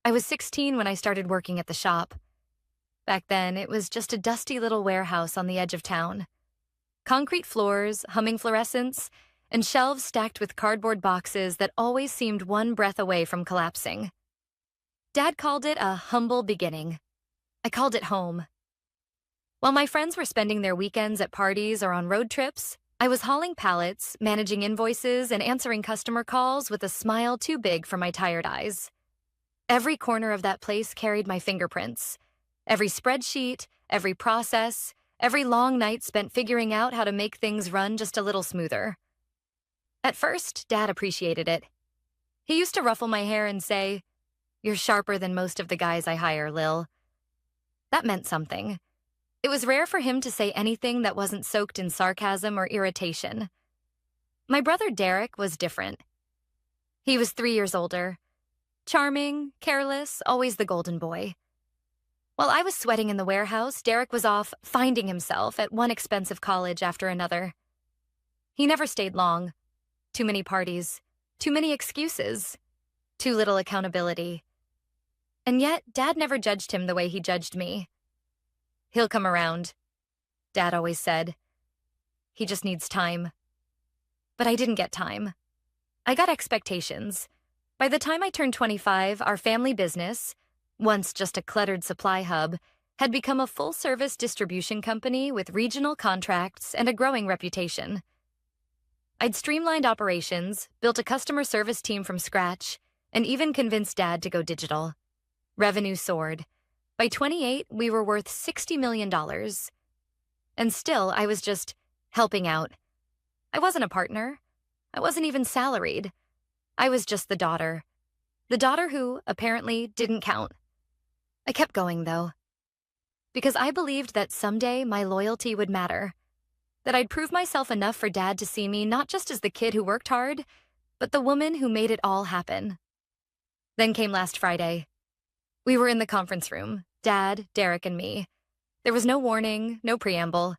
I was 16 when I started working at the shop. Back then, it was just a dusty little warehouse on the edge of town. Concrete floors, humming fluorescents, and shelves stacked with cardboard boxes that always seemed one breath away from collapsing. Dad called it a humble beginning. I called it home. While my friends were spending their weekends at parties or on road trips, I was hauling pallets, managing invoices, and answering customer calls with a smile too big for my tired eyes. Every corner of that place carried my fingerprints. Every spreadsheet, every process, every long night spent figuring out how to make things run just a little smoother. At first, Dad appreciated it. He used to ruffle my hair and say, "You're sharper than most of the guys I hire, Lil." That meant something. It was rare for him to say anything that wasn't soaked in sarcasm or irritation. My brother Derek was different. He was 3 years older. Charming, careless, always the golden boy. While I was sweating in the warehouse, Derek was off finding himself at one expensive college after another. He never stayed long. Too many parties, too many excuses, too little accountability. And yet, Dad never judged him the way he judged me. "He'll come around," Dad always said. "He just needs time." But I didn't get time. I got expectations. By the time I turned 25, our family business, once just a cluttered supply hub, had become a full-service distribution company with regional contracts and a growing reputation. I'd streamlined operations, built a customer service team from scratch, and even convinced Dad to go digital. Revenue soared. By 28, we were worth $60 million. And still, I was just helping out. I wasn't a partner. I wasn't even salaried. I was just the daughter. The daughter who, apparently, didn't count. I kept going, though. Because I believed that someday my loyalty would matter. That I'd prove myself enough for Dad to see me not just as the kid who worked hard, but the woman who made it all happen. Then came last Friday. We were in the conference room, Dad, Derek, and me. There was no warning, no preamble.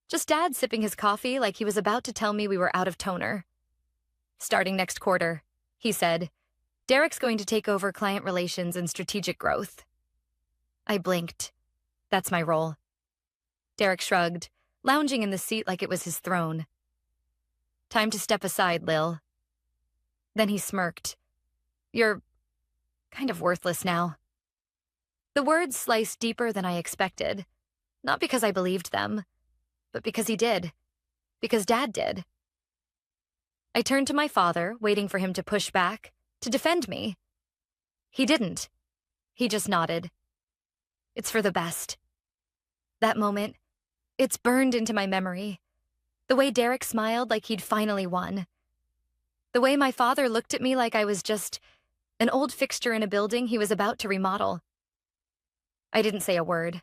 Just Dad sipping his coffee like he was about to tell me we were out of toner. "Starting next quarter," he said, "Derek's going to take over client relations and strategic growth." I blinked. That's my role. Derek shrugged, lounging in the seat like it was his throne. "Time to step aside, Lil." Then he smirked. "You're kind of worthless now." The words sliced deeper than I expected. Not because I believed them, but because he did. Because Dad did. I turned to my father, waiting for him to push back, to defend me. He didn't. He just nodded. "It's for the best." That moment, it's burned into my memory. The way Derek smiled like he'd finally won. The way my father looked at me like I was just an old fixture in a building he was about to remodel. I didn't say a word.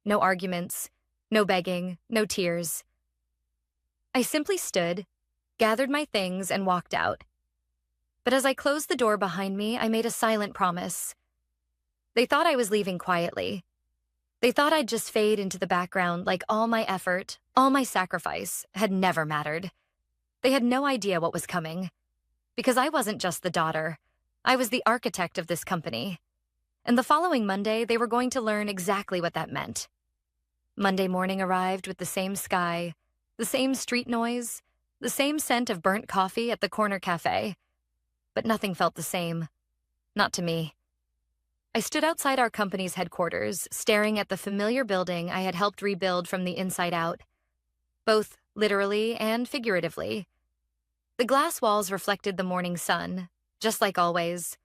No arguments, no begging, no tears. I simply stood, gathered my things, and walked out. But as I closed the door behind me, I made a silent promise. They thought I was leaving quietly. They thought I'd just fade into the background like all my effort, all my sacrifice, had never mattered. They had no idea what was coming. Because I wasn't just the daughter. I was the architect of this company. And the following Monday, they were going to learn exactly what that meant. Monday morning arrived with the same sky, the same street noise, the same scent of burnt coffee at the corner cafe. But nothing felt the same. Not to me. I stood outside our company's headquarters, staring at the familiar building I had helped rebuild from the inside out, both literally and figuratively. The glass walls reflected the morning sun, just like always.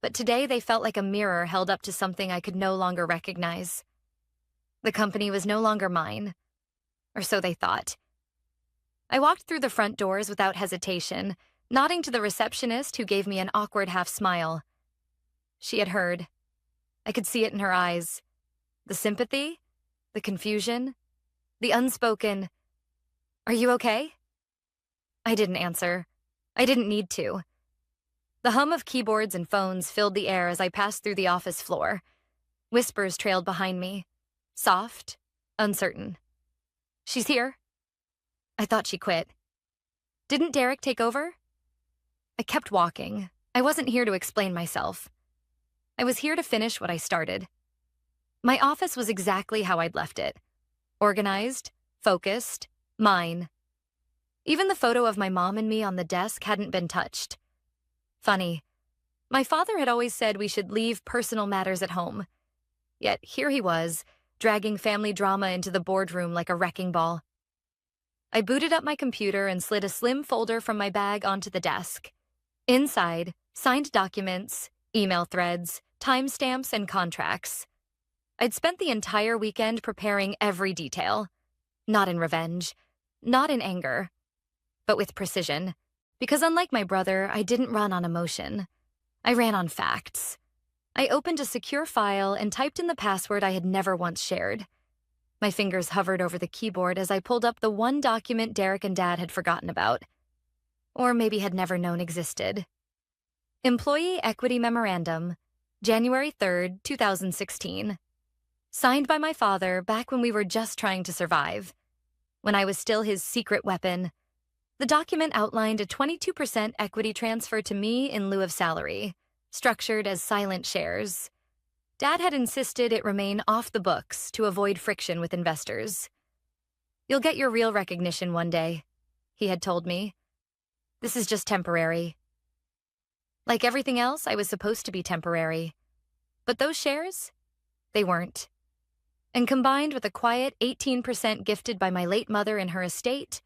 But today they felt like a mirror held up to something I could no longer recognize. The company was no longer mine, or so they thought. I walked through the front doors without hesitation, nodding to the receptionist who gave me an awkward half smile. She had heard. I could see it in her eyes. The sympathy, the confusion, the unspoken, "Are you okay?" I didn't answer. I didn't need to. The hum of keyboards and phones filled the air as I passed through the office floor. Whispers trailed behind me. Soft, uncertain. "She's here." I thought she quit. Didn't Derek take over? I kept walking. I wasn't here to explain myself. I was here to finish what I started. My office was exactly how I'd left it. Organized, focused, mine. Even the photo of my mom and me on the desk hadn't been touched. Funny, my father had always said we should leave personal matters at home. Yet here he was, dragging family drama into the boardroom like a wrecking ball. I booted up my computer and slid a slim folder from my bag onto the desk. Inside, signed documents, email threads, timestamps, and contracts. I'd spent the entire weekend preparing every detail. Not in revenge, not in anger, but with precision. Because unlike my brother, I didn't run on emotion. I ran on facts. I opened a secure file and typed in the password I had never once shared. My fingers hovered over the keyboard as I pulled up the one document Derek and Dad had forgotten about. Or maybe had never known existed. Employee Equity Memorandum, January 3rd, 2016. Signed by my father back when we were just trying to survive. When I was still his secret weapon. The document outlined a 22% equity transfer to me in lieu of salary, structured as silent shares. Dad had insisted it remain off the books to avoid friction with investors. "You'll get your real recognition one day," he had told me. "This is just temporary." Like everything else, I was supposed to be temporary. But those shares? They weren't. And combined with a quiet 18% gifted by my late mother in her estate,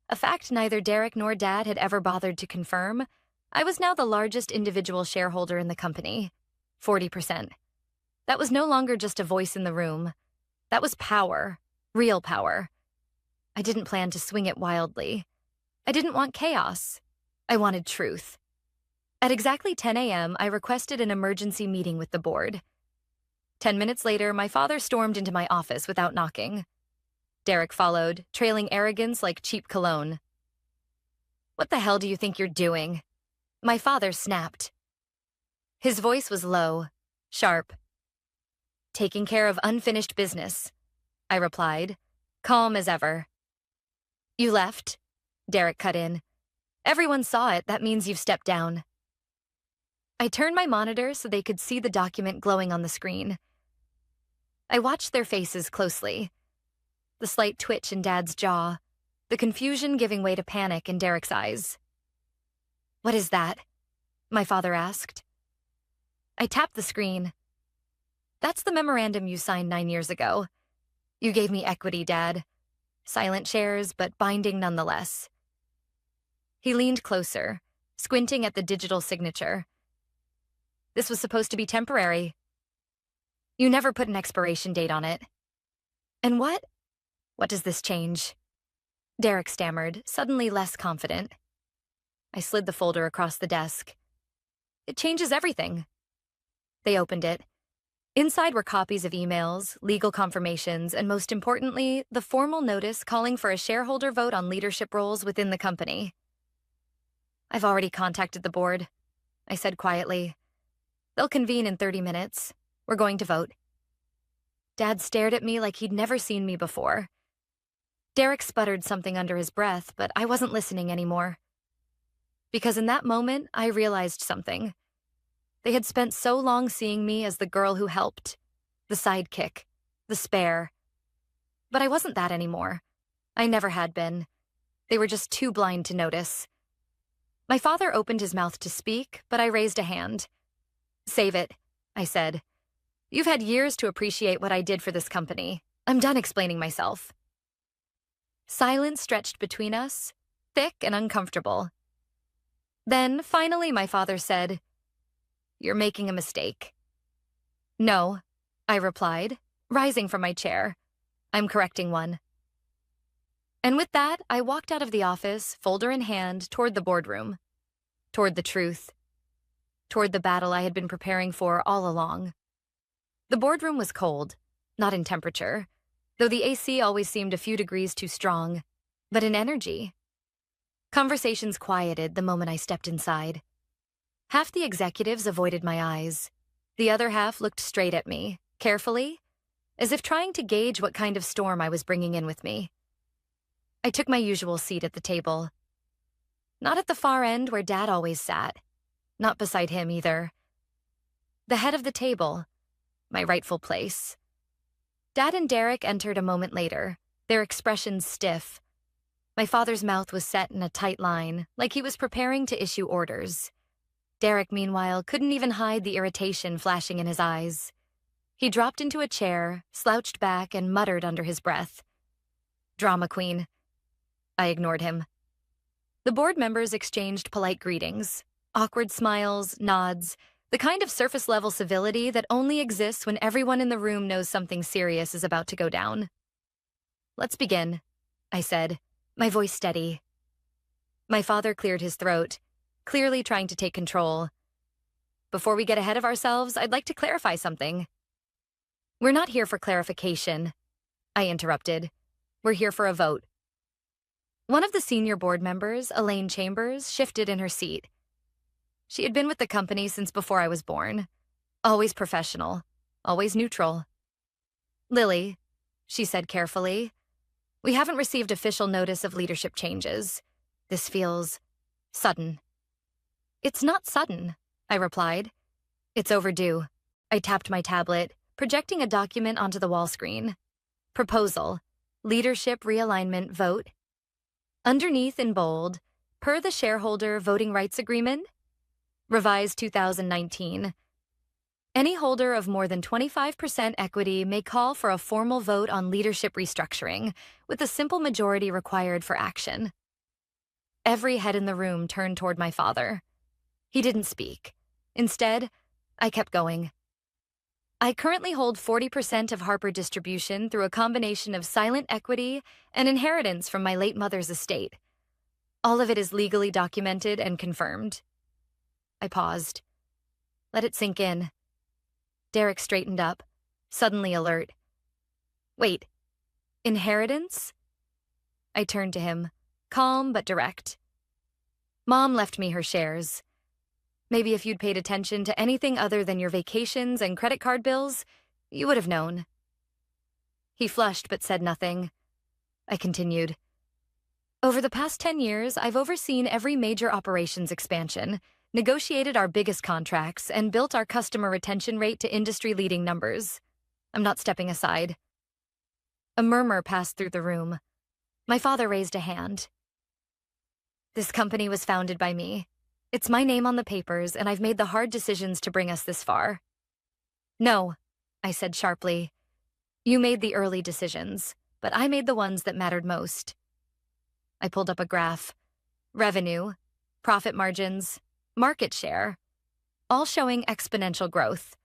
a fact neither Derek nor Dad had ever bothered to confirm, I was now the largest individual shareholder in the company, 40%. That was no longer just a voice in the room. That was power, real power. I didn't plan to swing it wildly. I didn't want chaos. I wanted truth. At exactly 10 a.m., I requested an emergency meeting with the board. 10 minutes later, my father stormed into my office without knocking. Derek followed, trailing arrogance like cheap cologne. "What the hell do you think you're doing?" My father snapped. His voice was low, sharp. "Taking care of unfinished business," I replied, calm as ever. "You left," Derek cut in. "Everyone saw it. That means you've stepped down." I turned my monitor so they could see the document glowing on the screen. I watched their faces closely. The slight twitch in Dad's jaw, the confusion giving way to panic in Derek's eyes. "What is that?" my father asked. I tapped the screen. "That's the memorandum you signed 9 years ago. You gave me equity, Dad. Silent shares, but binding nonetheless." He leaned closer, squinting at the digital signature. "This was supposed to be temporary. You never put an expiration date on it." "And what does this change?" Derek stammered, suddenly less confident. I slid the folder across the desk. "It changes everything." They opened it. Inside were copies of emails, legal confirmations, and most importantly, the formal notice calling for a shareholder vote on leadership roles within the company. "I've already contacted the board," I said quietly. "They'll convene in 30 minutes. We're going to vote." Dad stared at me like he'd never seen me before. Derek sputtered something under his breath, but I wasn't listening anymore. Because in that moment, I realized something. They had spent so long seeing me as the girl who helped, the sidekick, the spare. But I wasn't that anymore. I never had been. They were just too blind to notice. My father opened his mouth to speak, but I raised a hand. "Save it," I said. "You've had years to appreciate what I did for this company. I'm done explaining myself." Silence stretched between us, thick and uncomfortable. Then, finally, my father said, "You're making a mistake." "No," I replied, rising from my chair. "I'm correcting one." And with that, I walked out of the office, folder in hand, toward the boardroom. Toward the truth. Toward the battle I had been preparing for all along. The boardroom was cold, not in temperature, though the AC always seemed a few degrees too strong, but in energy. Conversations quieted the moment I stepped inside. Half the executives avoided my eyes. The other half looked straight at me, carefully, as if trying to gauge what kind of storm I was bringing in with me. I took my usual seat at the table. Not at the far end where Dad always sat. Not beside him either. The head of the table, my rightful place. Dad and Derek entered a moment later, their expressions stiff. My father's mouth was set in a tight line, like he was preparing to issue orders. Derek, meanwhile, couldn't even hide the irritation flashing in his eyes. He dropped into a chair, slouched back, and muttered under his breath. "Drama queen." I ignored him. The board members exchanged polite greetings, awkward smiles, nods, the kind of surface-level civility that only exists when everyone in the room knows something serious is about to go down. "Let's begin," I said, my voice steady. My father cleared his throat, clearly trying to take control. "Before we get ahead of ourselves, I'd like to clarify something." "We're not here for clarification," I interrupted. "We're here for a vote." One of the senior board members, Elaine Chambers, shifted in her seat. She had been with the company since before I was born. Always professional, always neutral. "Lily," she said carefully, "we haven't received official notice of leadership changes. This feels sudden." "It's not sudden," I replied. "It's overdue." I tapped my tablet, projecting a document onto the wall screen. "Proposal, leadership realignment vote." Underneath in bold, "Per the shareholder voting rights agreement, revised 2019. Any holder of more than 25% equity may call for a formal vote on leadership restructuring, with a simple majority required for action." Every head in the room turned toward my father. He didn't speak. Instead, I kept going. "I currently hold 40% of Harper Distribution through a combination of silent equity and inheritance from my late mother's estate. All of it is legally documented and confirmed." I paused. Let it sink in. Derek straightened up, suddenly alert. "Wait, inheritance?" I turned to him, calm but direct. "Mom left me her shares. Maybe if you'd paid attention to anything other than your vacations and credit card bills, you would have known." He flushed but said nothing. I continued. "Over the past 10 years, I've overseen every major operations expansion, negotiated our biggest contracts, and built our customer retention rate to industry-leading numbers. I'm not stepping aside." A murmur passed through the room. My father raised a hand. "This company was founded by me. It's my name on the papers, and I've made the hard decisions to bring us this far." "No," I said sharply. "You made the early decisions, but I made the ones that mattered most." I pulled up a graph. Revenue, profit margins, market share, all showing exponential growth.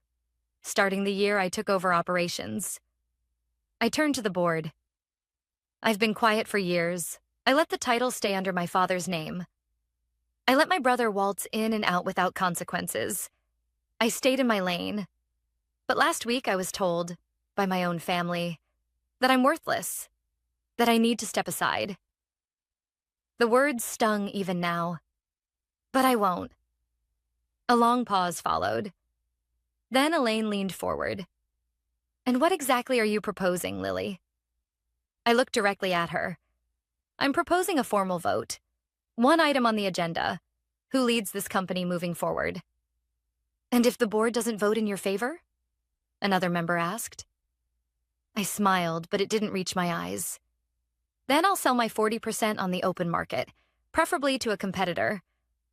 Starting the year I took over operations. I turned to the board. "I've been quiet for years. I let the title stay under my father's name. I let my brother waltz in and out without consequences. I stayed in my lane. But last week I was told, by my own family, that I'm worthless, that I need to step aside." The words stung even now. "But I won't." A long pause followed. Then Elaine leaned forward. "And what exactly are you proposing, Lily?" I looked directly at her. "I'm proposing a formal vote. One item on the agenda: who leads this company moving forward." "And if the board doesn't vote in your favor?" another member asked. I smiled, but it didn't reach my eyes. "Then I'll sell my 40% on the open market, preferably to a competitor.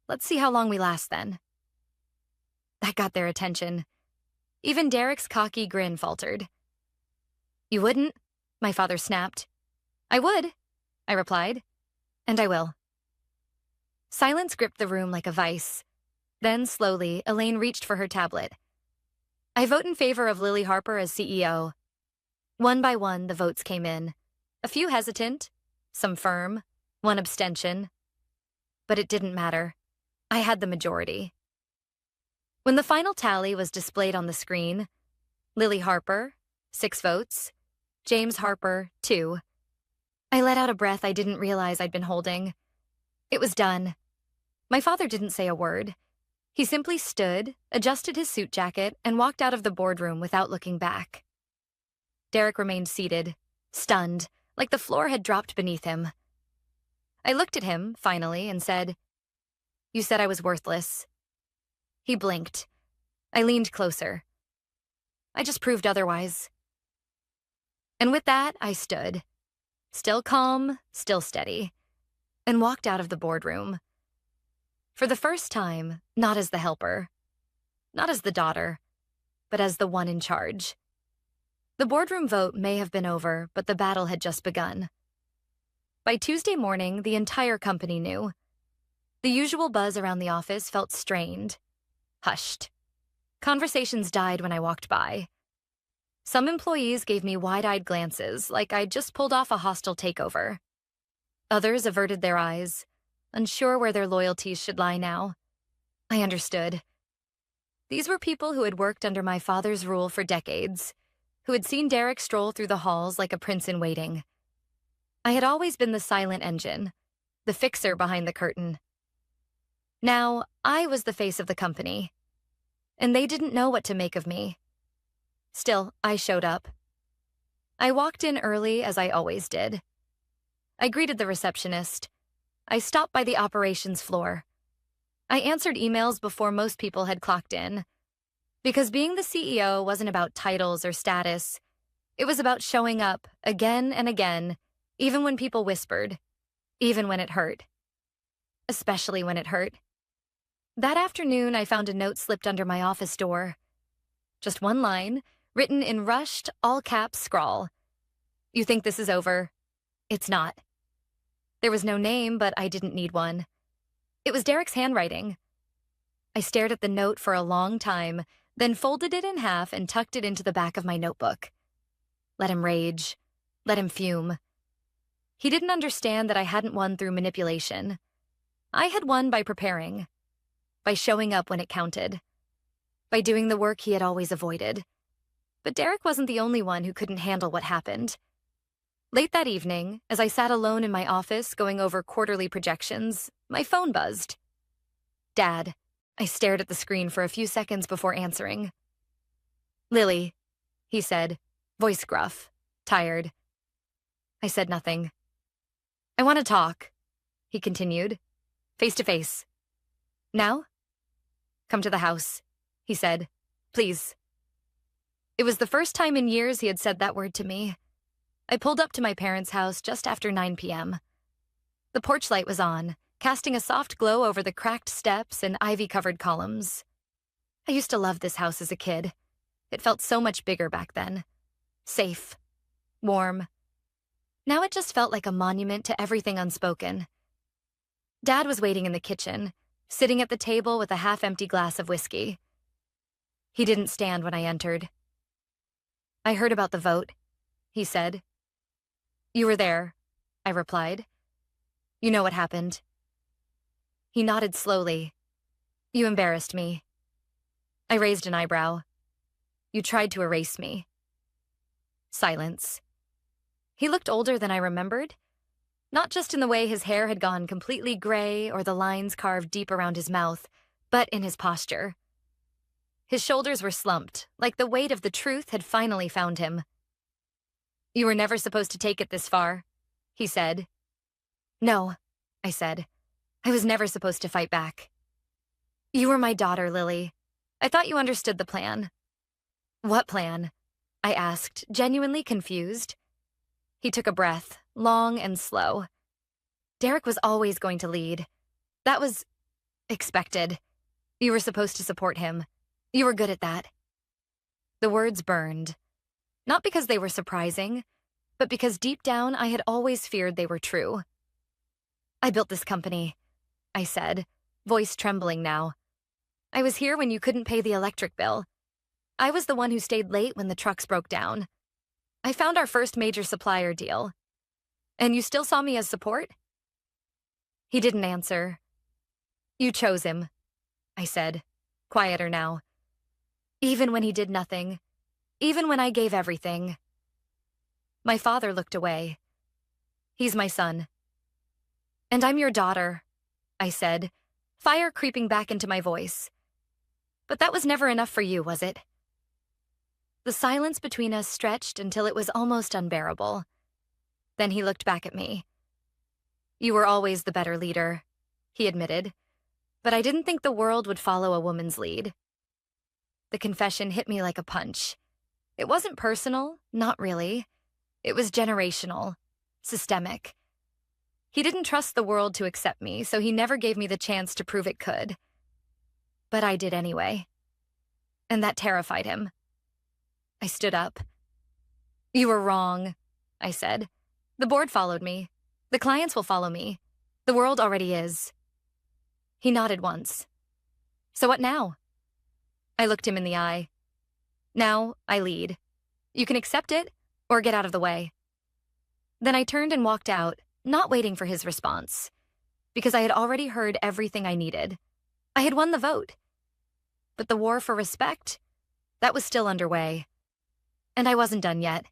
Let's see how long we last then." That got their attention. Even Derek's cocky grin faltered. "You wouldn't?" my father snapped. "I would," I replied. "And I will." Silence gripped the room like a vice. Then, slowly, Elaine reached for her tablet. "I vote in favor of Lily Harper as CEO." One by one, the votes came in. A few hesitant, some firm, one abstention. But it didn't matter. I had the majority. When the final tally was displayed on the screen, Lily Harper, 6 votes. James Harper, 2. I let out a breath I didn't realize I'd been holding. It was done. My father didn't say a word. He simply stood, adjusted his suit jacket, and walked out of the boardroom without looking back. Derek remained seated, stunned, like the floor had dropped beneath him. I looked at him, finally, and said, "You said I was worthless." He blinked. I leaned closer. I just proved otherwise. And with that, I stood, still calm, still steady, and walked out of the boardroom. For the first time, not as the helper, not as the daughter, but as the one in charge. The boardroom vote may have been over, but the battle had just begun. By Tuesday morning, the entire company knew. The usual buzz around the office felt strained, hushed. Conversations died when I walked by. Some employees gave me wide-eyed glances, like I'd just pulled off a hostile takeover. Others averted their eyes, unsure where their loyalties should lie now. I understood. These were people who had worked under my father's rule for decades, who had seen Derek stroll through the halls like a prince in waiting. I had always been the silent engine, the fixer behind the curtain. Now, I was the face of the company, and they didn't know what to make of me. Still, I showed up. I walked in early, as I always did. I greeted the receptionist. I stopped by the operations floor. I answered emails before most people had clocked in. Because being the CEO wasn't about titles or status. It was about showing up again and again, even when people whispered, even when it hurt. Especially when it hurt. That afternoon, I found a note slipped under my office door. Just one line, written in rushed, all-caps scrawl. You think this is over? It's not. There was no name, but I didn't need one. It was Derek's handwriting. I stared at the note for a long time, then folded it in half and tucked it into the back of my notebook. Let him rage. Let him fume. He didn't understand that I hadn't won through manipulation. I had won by preparing, by showing up when it counted, by doing the work he had always avoided. But Derek wasn't the only one who couldn't handle what happened. Late that evening, as I sat alone in my office going over quarterly projections, my phone buzzed. Dad. I stared at the screen for a few seconds before answering. Lily, he said, voice gruff, tired. I said nothing. I want to talk, he continued, face to face. Now? Come to the house, he said, please. It was the first time in years he had said that word to me. I pulled up to my parents' house just after 9 p.m. The porch light was on, casting a soft glow over the cracked steps and ivy-covered columns. I used to love this house as a kid. It felt so much bigger back then. Safe. Warm. Now it just felt like a monument to everything unspoken. Dad was waiting in the kitchen, sitting at the table with a half-empty glass of whiskey. He didn't stand when I entered. I heard about the vote, he said. You were there, I replied. You know what happened. He nodded slowly. You embarrassed me. I raised an eyebrow. You tried to erase me. Silence. He looked older than I remembered, not just in the way his hair had gone completely gray or the lines carved deep around his mouth, but in his posture. His shoulders were slumped, like the weight of the truth had finally found him. You were never supposed to take it this far, he said. No, I said. I was never supposed to fight back. You were my daughter, Lily. I thought you understood the plan. What plan? I asked, genuinely confused. He took a breath, long and slow. Derek was always going to lead. That was expected. You were supposed to support him. You were good at that. The words burned. Not because they were surprising, but because deep down I had always feared they were true. I built this company, I said, voice trembling now. I was here when you couldn't pay the electric bill. I was the one who stayed late when the trucks broke down. I found our first major supplier deal. And you still saw me as support? He didn't answer. You chose him, I said, quieter now. Even when he did nothing, even when I gave everything. My father looked away. He's my son. And I'm your daughter, I said, fire creeping back into my voice. But that was never enough for you, was it? The silence between us stretched until it was almost unbearable. Then he looked back at me. You were always the better leader, he admitted, but I didn't think the world would follow a woman's lead. The confession hit me like a punch. It wasn't personal, not really. It was generational, systemic. He didn't trust the world to accept me, so he never gave me the chance to prove it could. But I did anyway. And that terrified him. I stood up. "You were wrong," I said. "The board followed me. The clients will follow me. The world already is." He nodded once. "So what now?" I looked him in the eye. "Now I lead. You can accept it or get out of the way." Then I turned and walked out, not waiting for his response, because I had already heard everything I needed. I had won the vote. But the war for respect, that was still underway. And I wasn't done yet.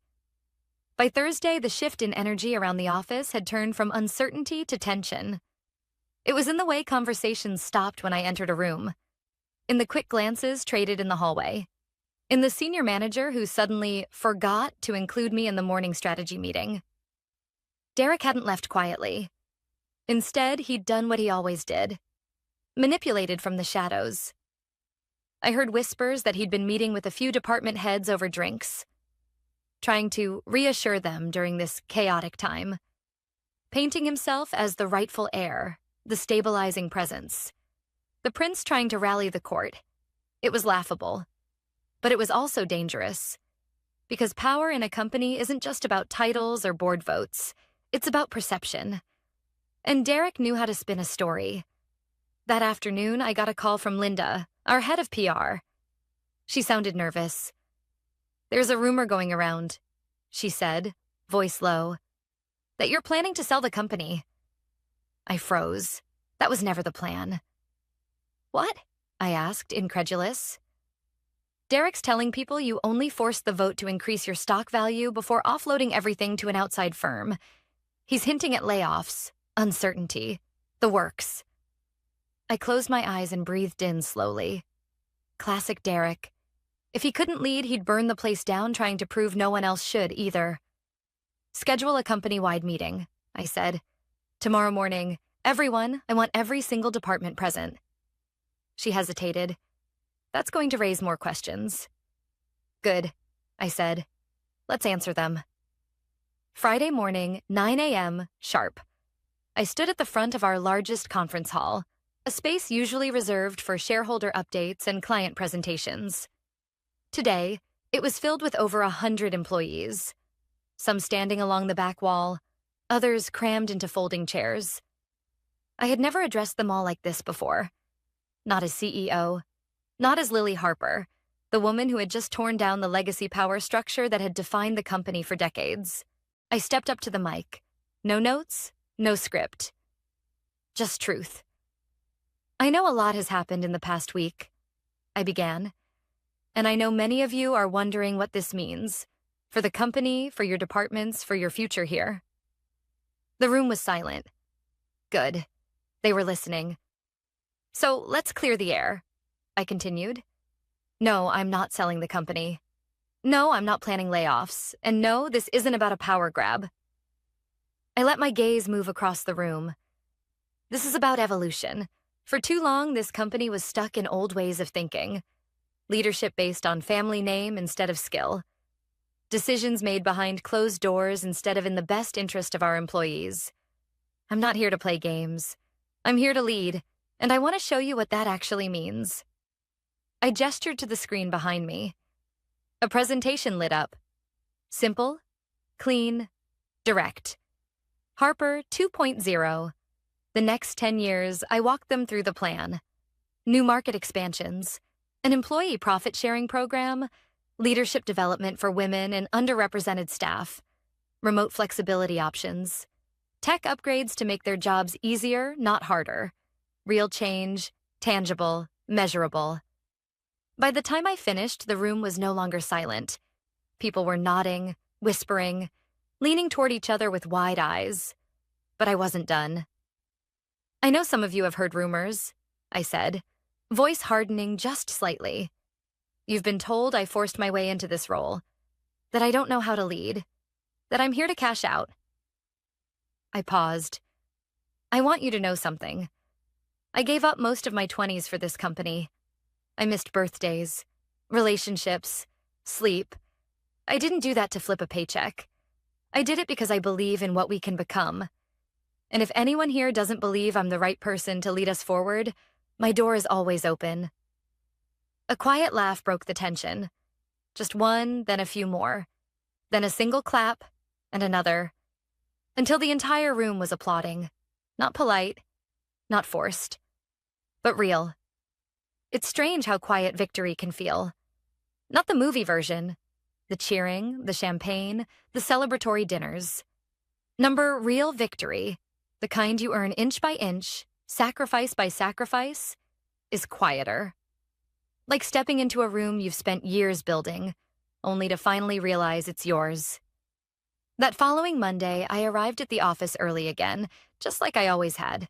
By Thursday, the shift in energy around the office had turned from uncertainty to tension. It was in the way conversations stopped when I entered a room, in the quick glances traded in the hallway, in the senior manager who suddenly forgot to include me in the morning strategy meeting. Derek hadn't left quietly. Instead, he'd done what he always did, manipulated from the shadows. I heard whispers that he'd been meeting with a few department heads over drinks, trying to reassure them during this chaotic time, painting himself as the rightful heir, the stabilizing presence, the prince trying to rally the court. It was laughable, but it was also dangerous, because power in a company isn't just about titles or board votes, it's about perception. And Derek knew how to spin a story. That afternoon, I got a call from Linda, our head of PR. She sounded nervous. "There's a rumor going around," she said, voice low, "that you're planning to sell the company." I froze. That was never the plan. "What?" I asked, incredulous. "Derek's telling people you only forced the vote to increase your stock value before offloading everything to an outside firm. He's hinting at layoffs, uncertainty, the works." I closed my eyes and breathed in slowly. Classic Derek. If he couldn't lead, he'd burn the place down trying to prove no one else should either. "Schedule a company-wide meeting," I said. "Tomorrow morning, everyone, I want every single department present." She hesitated. "That's going to raise more questions." "Good," I said. "Let's answer them." Friday morning, 9 a.m., sharp. I stood at the front of our largest conference hall, a space usually reserved for shareholder updates and client presentations. Today, it was filled with over 100 employees, some standing along the back wall, others crammed into folding chairs. I had never addressed them all like this before. Not as CEO, not as Lily Harper, the woman who had just torn down the legacy power structure that had defined the company for decades. I stepped up to the mic. No notes, no script. Just truth. "I know a lot has happened in the past week," I began, "and I know many of you are wondering what this means for the company, for your departments, for your future here." The room was silent. Good. They were listening. "So let's clear the air," I continued. "No, I'm not selling the company. No, I'm not planning layoffs. And no, this isn't about a power grab." I let my gaze move across the room. This is about evolution. For too long, this company was stuck in old ways of thinking. Leadership based on family name instead of skill. Decisions made behind closed doors instead of in the best interest of our employees. I'm not here to play games. I'm here to lead, and I want to show you what that actually means. I gestured to the screen behind me. A presentation lit up. Simple, clean, direct. Harper 2.0. The next 10 years, I walked them through the plan. New market expansions, an employee profit-sharing program, leadership development for women and underrepresented staff, remote flexibility options, tech upgrades to make their jobs easier, not harder, real change, tangible, measurable. By the time I finished, the room was no longer silent. People were nodding, whispering, leaning toward each other with wide eyes. But I wasn't done. "I know some of you have heard rumors," I said, voice hardening just slightly. "You've been told I forced my way into this role, that I don't know how to lead, that I'm here to cash out." I paused. "I want you to know something. I gave up most of my 20s for this company. I missed birthdays, relationships, sleep. I didn't do that to flip a paycheck. I did it because I believe in what we can become. And if anyone here doesn't believe I'm the right person to lead us forward, my door is always open. A quiet laugh broke the tension. Just one, then a few more. Then a single clap, and another. Until the entire room was applauding. Not polite, not forced, but real. It's strange how quiet victory can feel. Not the movie version. The cheering, the champagne, the celebratory dinners. Number real victory, the kind you earn inch by inch, sacrifice by sacrifice, is quieter. Like stepping into a room you've spent years building, only to finally realize it's yours. That following Monday, I arrived at the office early again, just like I always had.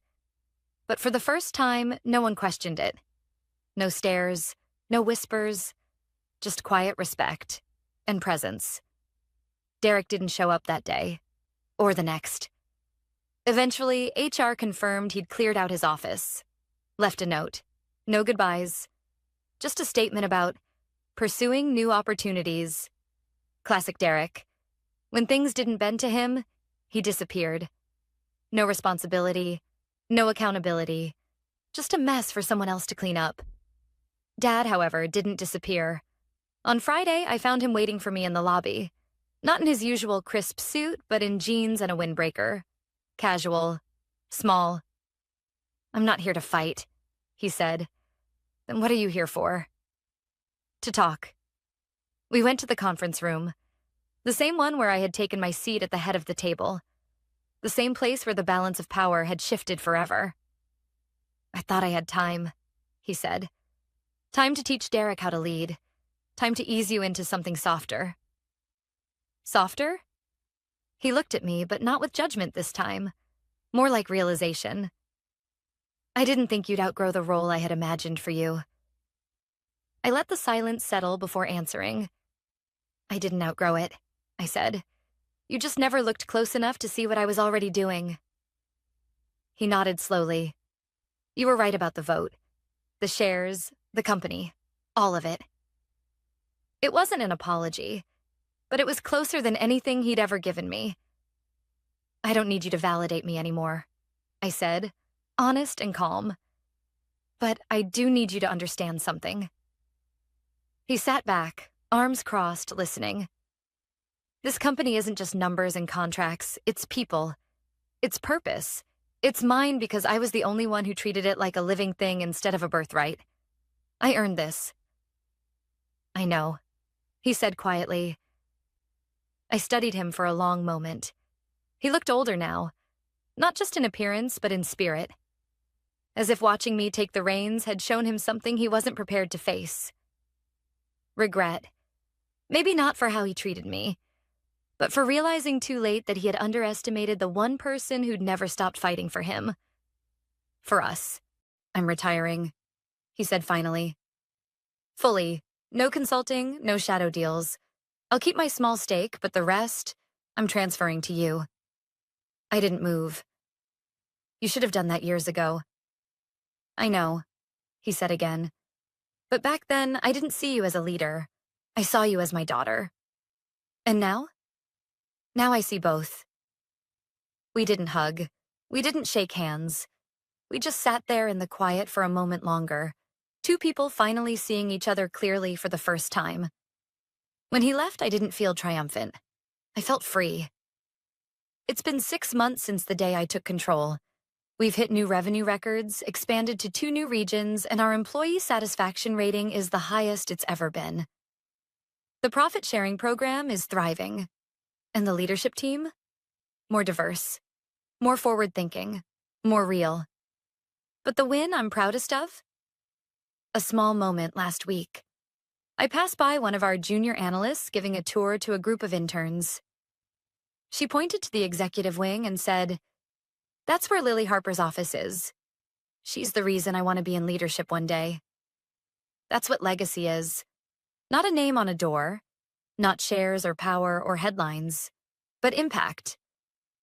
But for the first time, no one questioned it. No stares, no whispers, just quiet respect and presence. Derek didn't show up that day, or the next. Eventually, HR confirmed he'd cleared out his office. Left a note. No goodbyes. Just a statement about pursuing new opportunities. Classic Derek. When things didn't bend to him, he disappeared. No responsibility, no accountability. Just a mess for someone else to clean up. Dad, however, didn't disappear. On Friday, I found him waiting for me in the lobby. Not in his usual crisp suit, but in jeans and a windbreaker. Casual. Small. "I'm not here to fight," he said. "Then what are you here for?" "To talk." We went to the conference room. The same one where I had taken my seat at the head of the table. The same place where the balance of power had shifted forever. "I thought I had time," he said. "Time to teach Derek how to lead. Time to ease you into something softer." Softer? He looked at me, but not with judgment this time. More like realization. "I didn't think you'd outgrow the role I had imagined for you." I let the silence settle before answering. "I didn't outgrow it," I said. "You just never looked close enough to see what I was already doing." He nodded slowly. "You were right about the vote. The shares, the company, all of it." It wasn't an apology, but it was closer than anything he'd ever given me. "I don't need you to validate me anymore," I said, honest and calm. "But I do need you to understand something." He sat back, arms crossed, listening. "This company isn't just numbers and contracts, it's people. It's purpose. It's mine because I was the only one who treated it like a living thing instead of a birthright. I earned this." "I know," he said quietly. I studied him for a long moment. He looked older now, not just in appearance, but in spirit. As if watching me take the reins had shown him something he wasn't prepared to face. Regret. Maybe not for how he treated me, but for realizing too late that he had underestimated the one person who'd never stopped fighting for him. For us. "I'm retiring," he said finally. "Fully. No consulting, no shadow deals. I'll keep my small stake, but the rest, I'm transferring to you." I didn't move. "You should have done that years ago." "I know," he said again. "But back then, I didn't see you as a leader. I saw you as my daughter." "And now?" "Now I see both." We didn't hug. We didn't shake hands. We just sat there in the quiet for a moment longer. Two people finally seeing each other clearly for the first time. When he left, I didn't feel triumphant. I felt free. It's been 6 months since the day I took control. We've hit new revenue records, expanded to 2 new regions, and our employee satisfaction rating is the highest it's ever been. The profit-sharing program is thriving. And the leadership team? More diverse. More forward-thinking. More real. But the win I'm proudest of? A small moment last week. I passed by one of our junior analysts giving a tour to a group of interns. She pointed to the executive wing and said, "That's where Lily Harper's office is. She's the reason I want to be in leadership one day." That's what legacy is. Not a name on a door, not shares or power or headlines, but impact.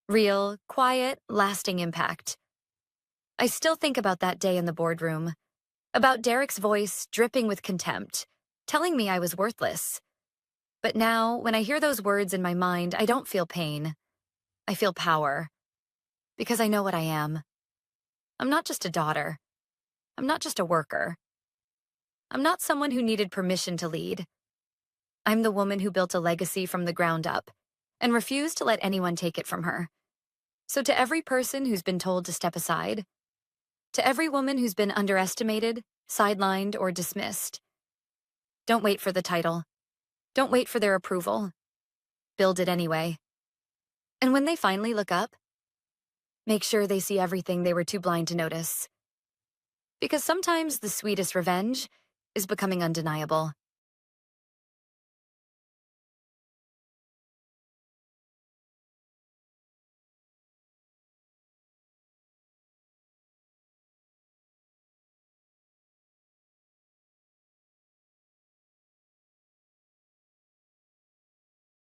Real, quiet, lasting impact. I still think about that day in the boardroom, about Derek's voice dripping with contempt, telling me I was worthless. But now, when I hear those words in my mind, I don't feel pain. I feel power. Because I know what I am. I'm not just a daughter. I'm not just a worker. I'm not someone who needed permission to lead. I'm the woman who built a legacy from the ground up and refused to let anyone take it from her. So to every person who's been told to step aside, to every woman who's been underestimated, sidelined, or dismissed, don't wait for the title. Don't wait for their approval. Build it anyway. And when they finally look up, make sure they see everything they were too blind to notice. Because sometimes the sweetest revenge is becoming undeniable.